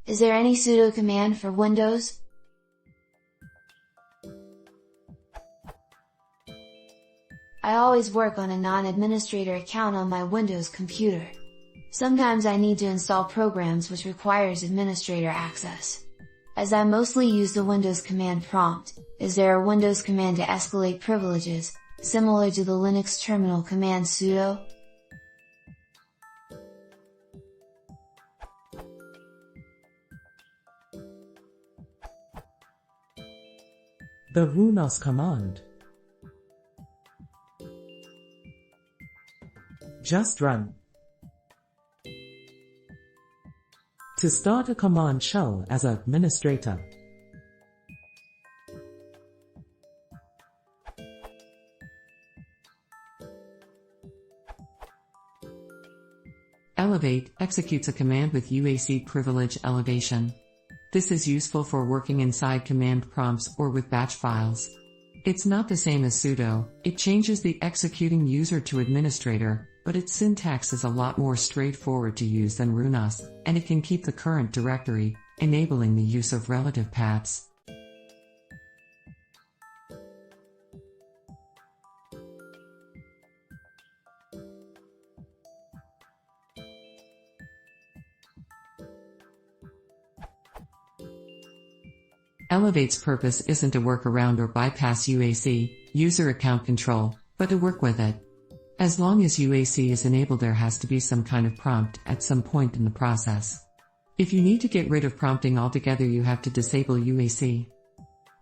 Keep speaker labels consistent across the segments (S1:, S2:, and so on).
S1: Is there any sudo command for Windows? I always work on a non-administrator account on my Windows computer. Sometimes I need to install programs which requires administrator access. As I mostly use the Windows command prompt, is there a Windows command to escalate privileges, similar to the Linux terminal command sudo?
S2: The runos command. Just run. To start a command shell as an administrator, Elevate executes a command with UAC privilege elevation. This is useful for working inside command prompts or with batch files. It's not the same as sudo, it changes the executing user to administrator, but its syntax is a lot more straightforward to use than runos, and it can keep the current directory, enabling the use of relative paths. Elevate's purpose isn't to work around or bypass UAC, user account control, but to work with it. As long as UAC is enabled, there has to be some kind of prompt at some point in the process. If you need to get rid of prompting altogether, you have to disable UAC.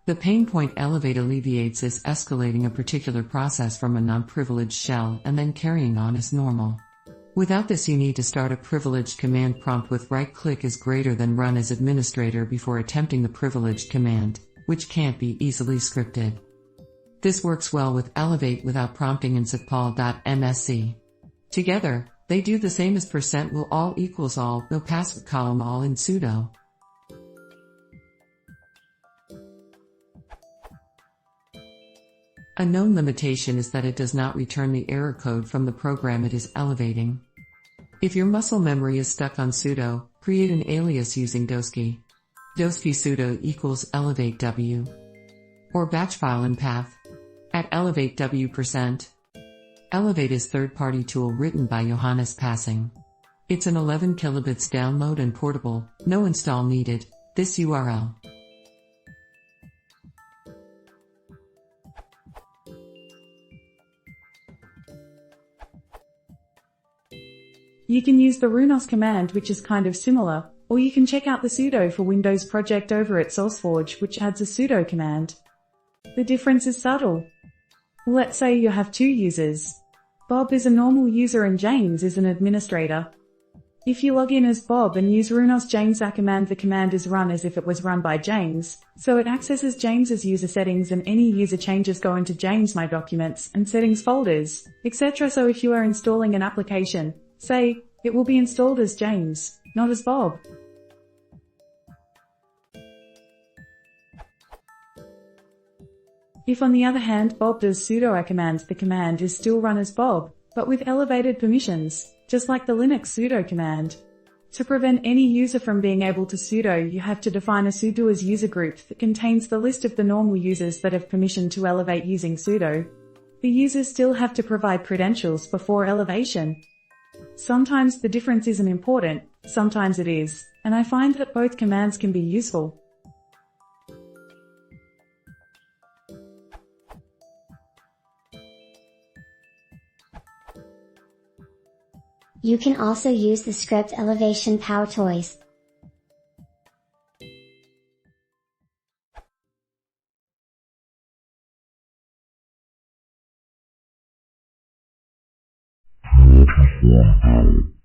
S2: The pain point Elevate alleviates is escalating a particular process from a non-privileged shell and then carrying on as normal. Without this, you need to start a privileged command prompt with right-click is greater than run as administrator before attempting the privileged command, which can't be easily scripted. This works well with Elevate without prompting in sitpal.msc. Together, they do the same as %will all equals all, no password column all in sudo. A known limitation is that it does not return the error code from the program it is elevating. If your muscle memory is stuck on sudo, create an alias using doski. Doski sudo equals elevate w. Or batch file in path. At elevate w%. Elevate is third-party tool written by Johannes Passing. It's an 11 kilobits download and portable, no install needed. This URL.
S3: You can use the runos command, which is kind of similar, or you can check out the sudo for Windows project over at SourceForge, which adds a sudo command. The difference is subtle. Let's say you have two users. Bob is a normal user and James is an administrator. If you log in as Bob and use runos James command, the command is run as if it was run by James, so it accesses James's user settings and any user changes go into James My Documents and settings folders, etc. So if you are installing an application, say, it will be installed as James, not as Bob. If on the other hand Bob does sudo a command, the command is still run as Bob, but with elevated permissions, just like the Linux sudo command. To prevent any user from being able to sudo, you have to define a sudo as user group that contains the list of the normal users that have permission to elevate using sudo. The users still have to provide credentials before elevation. Sometimes the difference isn't important, sometimes it is, and I find that both commands can be useful.
S4: You can also use the script elevation PowerToys.
S5: Perform